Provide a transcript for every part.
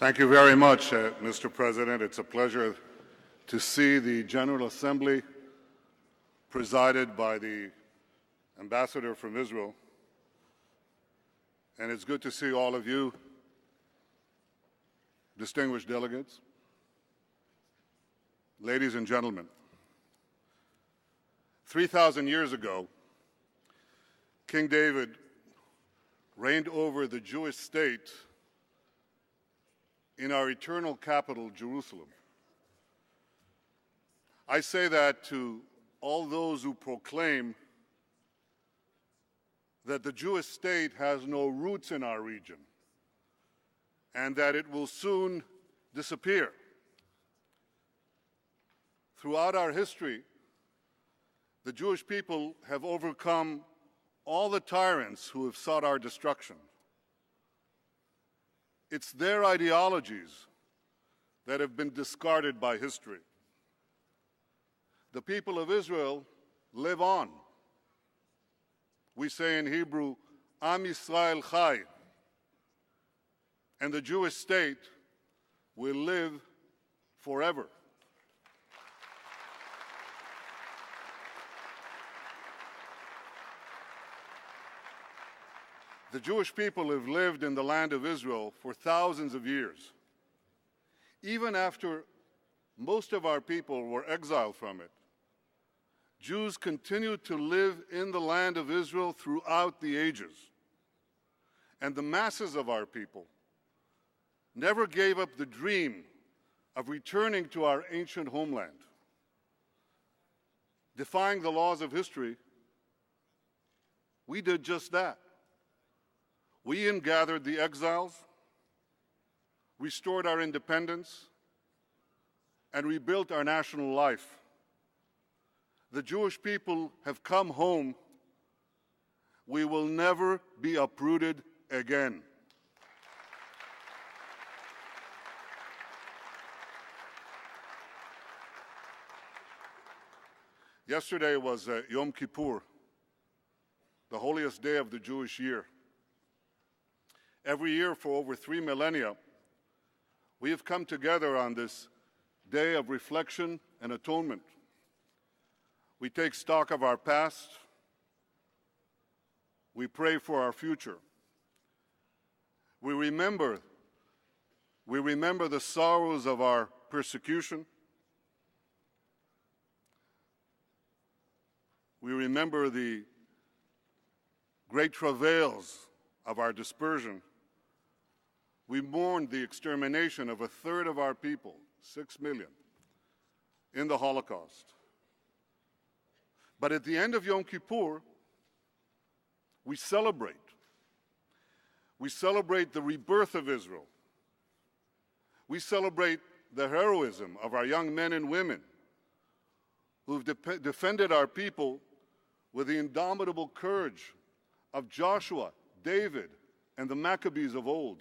Thank you very much, Mr. President. It's a pleasure to see the General Assembly presided by the Ambassador from Israel. And it's good to see all of you, distinguished delegates, ladies and gentlemen. 3,000 years ago, King David reigned over the Jewish state in our eternal capital, Jerusalem. I say that to all those who proclaim that the Jewish state has no roots in our region and that it will soon disappear. Throughout our history, the Jewish people have overcome all the tyrants who have sought our destruction. It's their ideologies that have been discarded by history. The people of Israel live on. We say in Hebrew, Am Yisrael Chai, and the Jewish state will live forever. The Jewish people have lived in the land of Israel for thousands of years. Even after most of our people were exiled from it, Jews continued to live in the land of Israel throughout the ages. And the masses of our people never gave up the dream of returning to our ancient homeland. Defying the laws of history, we did just that. We ingathered the exiles, restored our independence, and rebuilt our national life. The Jewish people have come home. We will never be uprooted again. Yesterday was Yom Kippur, the holiest day of the Jewish year. Every year for over 3 millennia, we have come together on this day of reflection and atonement. We take stock of our past. We pray for our future. We remember the sorrows of our persecution. We remember the great travails of our dispersion. We mourned the extermination of a third of our people, 6 million, in the Holocaust. But at the end of Yom Kippur, we celebrate. We celebrate the rebirth of Israel. We celebrate the heroism of our young men and women who've defended our people with the indomitable courage of Joshua, David, and the Maccabees of old.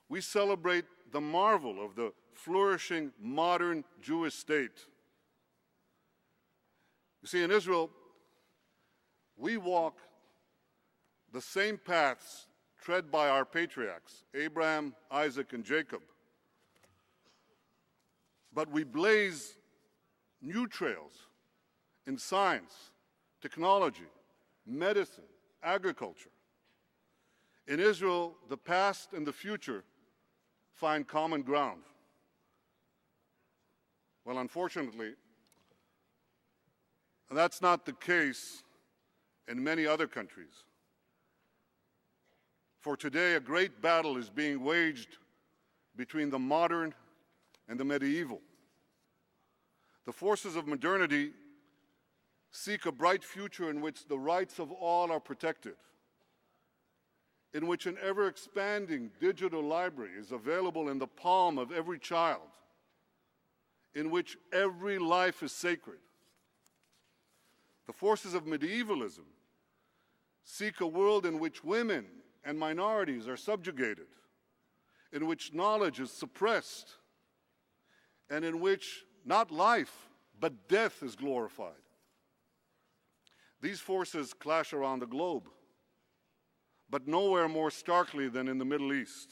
We celebrate the marvel of the flourishing modern Jewish state. You see, in Israel, we walk the same paths tread by our patriarchs, Abraham, Isaac, and Jacob. But we blaze new trails in science, technology, medicine, agriculture. In Israel, the past and the future find common ground. Well, unfortunately, that's not the case in many other countries. For today, a great battle is being waged between the modern and the medieval. The forces of modernity seek a bright future in which the rights of all are protected, in which an ever-expanding digital library is available in the palm of every child, in which every life is sacred. The forces of medievalism seek a world in which women and minorities are subjugated, in which knowledge is suppressed, and in which not life, but death is glorified. These forces clash around the globe, but nowhere more starkly than in the Middle East.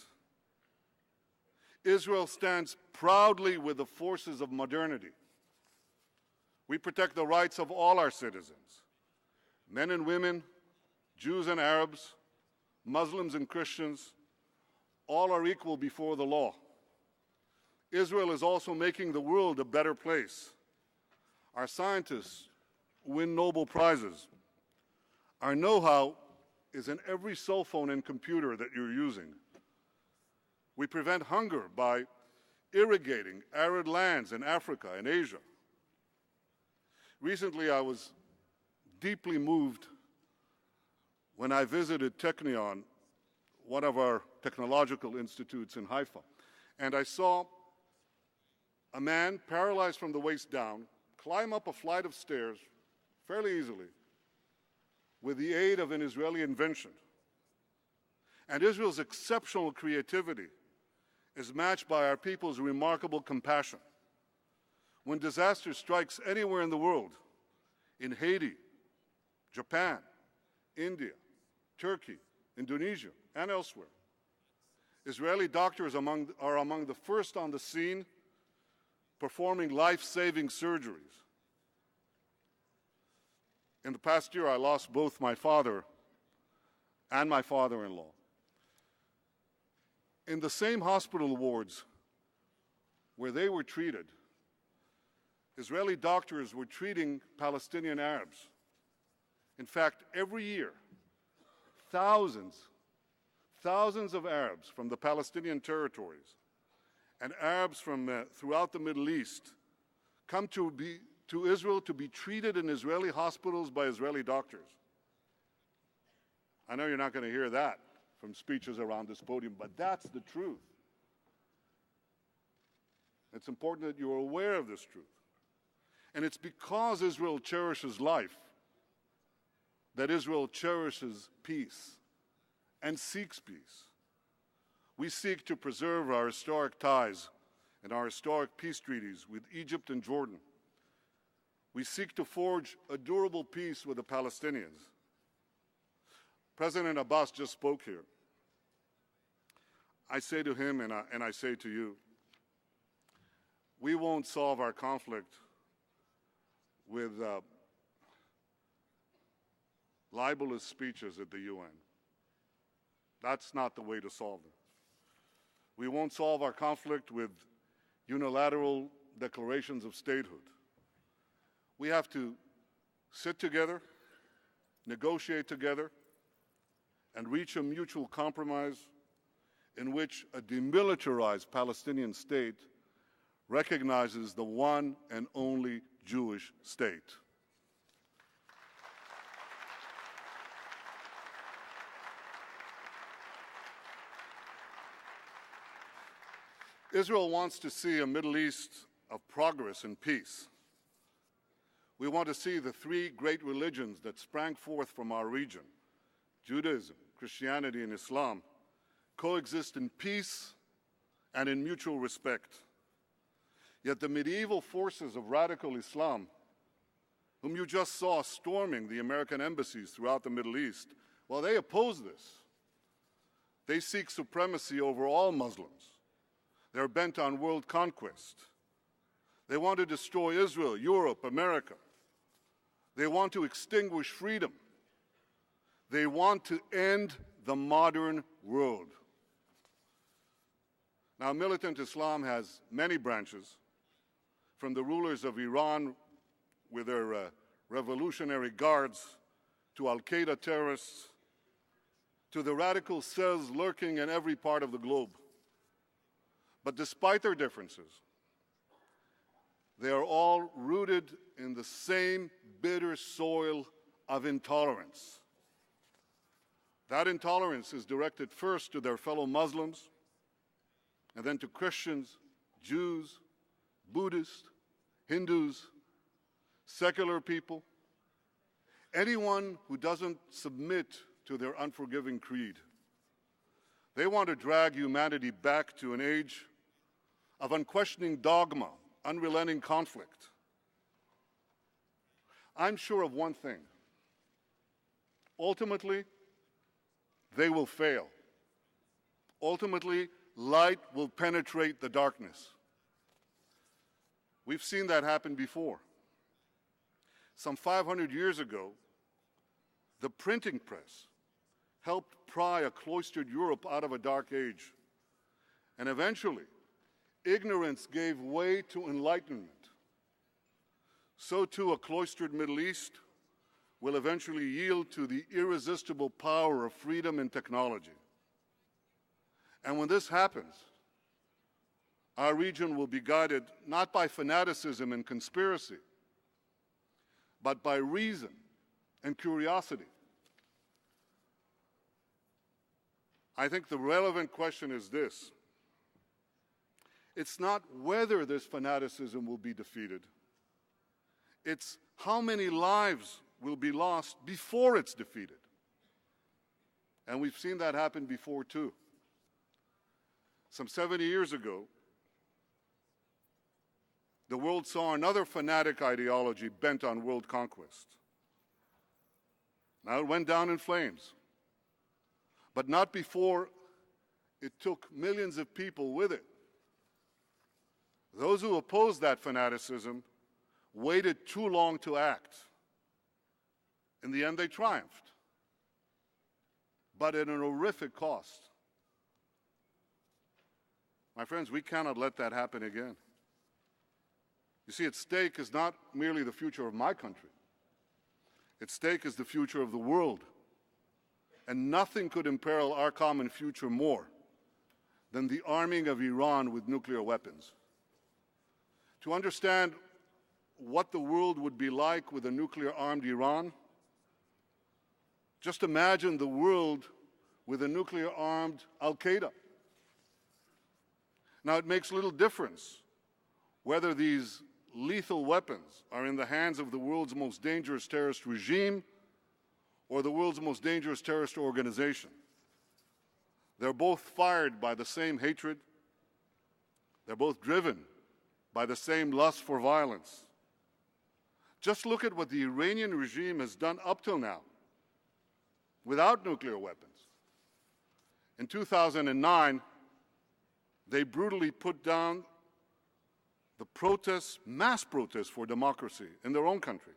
Israel stands proudly with the forces of modernity. We protect the rights of all our citizens, men and women, Jews and Arabs, Muslims and Christians. All are equal before the law. Israel is also making the world a better place. Our scientists win Nobel Prizes. Our know-how is in every cell phone and computer that you're using. We prevent hunger by irrigating arid lands in Africa and Asia. Recently, I was deeply moved when I visited Technion, one of our technological institutes in Haifa, and I saw a man paralyzed from the waist down climb up a flight of stairs fairly easily with the aid of an Israeli invention. And Israel's exceptional creativity is matched by our people's remarkable compassion. When disaster strikes anywhere in the world, in Haiti, Japan, India, Turkey, Indonesia, and elsewhere, Israeli doctors are among the first on the scene performing life-saving surgeries. In the past year, I lost both my father and my father-in-law. In the same hospital wards where they were treated, Israeli doctors were treating Palestinian Arabs. In fact, every year, thousands of Arabs from the Palestinian territories and Arabs from throughout the Middle East come to Israel to be treated in Israeli hospitals by Israeli doctors. I know you're not going to hear that from speeches around this podium, but that's the truth. It's important that you're aware of this truth. And it's because Israel cherishes life that Israel cherishes peace and seeks peace. We seek to preserve our historic ties and our historic peace treaties with Egypt and Jordan. We seek to forge a durable peace with the Palestinians. President Abbas just spoke here. I say to him and I say to you, we won't solve our conflict with libelous speeches at the UN. That's not the way to solve it. We won't solve our conflict with unilateral declarations of statehood. We have to sit together, negotiate together, and reach a mutual compromise in which a demilitarized Palestinian state recognizes the one and only Jewish state. Israel wants to see a Middle East of progress and peace. We want to see the three great religions that sprang forth from our region, Judaism, Christianity, and Islam, coexist in peace and in mutual respect. Yet the medieval forces of radical Islam, whom you just saw storming the American embassies throughout the Middle East, well, they oppose this. They seek supremacy over all Muslims. They're bent on world conquest. They want to destroy Israel, Europe, America. They want to extinguish freedom. They want to end the modern world. Now, militant Islam has many branches, from the rulers of Iran with their revolutionary guards, to al-Qaeda terrorists, to the radical cells lurking in every part of the globe. But despite their differences, they are all rooted in the same bitter soil of intolerance. That intolerance is directed first to their fellow Muslims, and then to Christians, Jews, Buddhists, Hindus, secular people, anyone who doesn't submit to their unforgiving creed. They want to drag humanity back to an age of unquestioning dogma, unrelenting conflict. I'm sure of one thing. Ultimately, they will fail. Ultimately, light will penetrate the darkness. We've seen that happen before. Some 500 years ago, the printing press helped pry a cloistered Europe out of a dark age. And eventually, ignorance gave way to enlightenment. So too, a cloistered Middle East will eventually yield to the irresistible power of freedom and technology. And when this happens, our region will be guided not by fanaticism and conspiracy, but by reason and curiosity. I think the relevant question is this. It's not whether this fanaticism will be defeated. It's how many lives will be lost before it's defeated. And we've seen that happen before too. Some 70 years ago, the world saw another fanatic ideology bent on world conquest. Now it went down in flames, but not before it took millions of people with it. Those who opposed that fanaticism waited too long to act. In the end, they triumphed, but at an horrific cost. My friends, we cannot let that happen again. You see, at stake is not merely the future of my country. At stake is the future of the world. And nothing could imperil our common future more than the arming of Iran with nuclear weapons. To understand what the world would be like with a nuclear-armed Iran, just imagine the world with a nuclear-armed Al-Qaeda. Now, it makes little difference whether these lethal weapons are in the hands of the world's most dangerous terrorist regime or the world's most dangerous terrorist organization. They're both fired by the same hatred. They're both driven by the same lust for violence. Just look at what the Iranian regime has done up till now without nuclear weapons. In 2009, they brutally put down the protests, mass protests for democracy in their own country.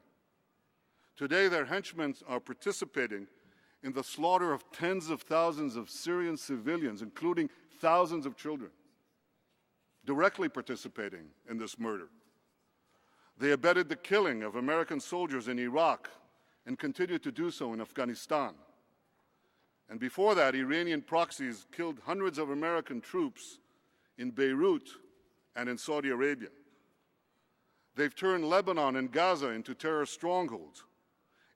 Today, their henchmen are participating in the slaughter of tens of thousands of Syrian civilians, including thousands of children, directly participating in this murder. They abetted the killing of American soldiers in Iraq and continue to do so in Afghanistan. And before that, Iranian proxies killed hundreds of American troops in Beirut and in Saudi Arabia. They've turned Lebanon and Gaza into terrorist strongholds,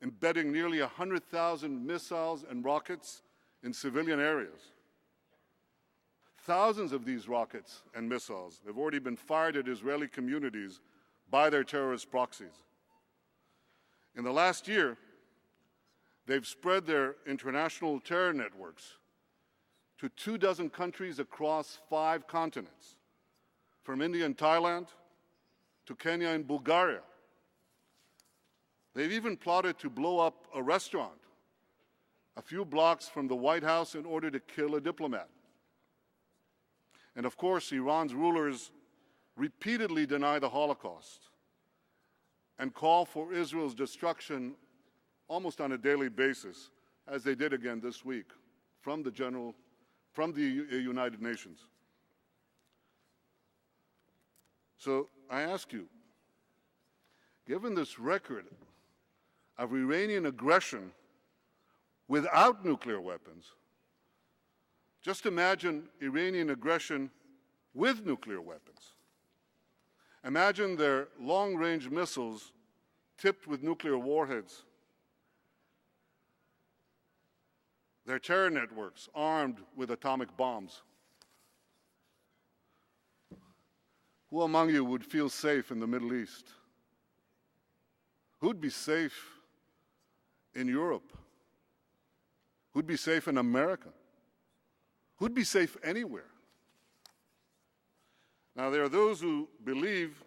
embedding nearly 100,000 missiles and rockets in civilian areas. Thousands of these rockets and missiles have already been fired at Israeli communities by their terrorist proxies. In the last year, they've spread their international terror networks to 24 countries across 5 continents, from India and Thailand to Kenya and Bulgaria. They've even plotted to blow up a restaurant a few blocks from the White House in order to kill a diplomat. And of course, Iran's rulers repeatedly deny the Holocaust and call for Israel's destruction almost on a daily basis, as they did again this week from the United Nations. So I ask you, given this record of Iranian aggression without nuclear weapons, just imagine Iranian aggression with nuclear weapons. Imagine their long-range missiles tipped with nuclear warheads, their terror networks armed with atomic bombs. Who among you would feel safe in the Middle East? Who'd be safe in Europe? Who'd be safe in America? Who'd be safe anywhere? Now, there are those who believe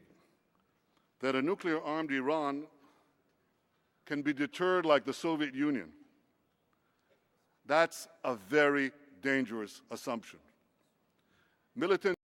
that a nuclear-armed Iran can be deterred like the Soviet Union. That's a very dangerous assumption. Militant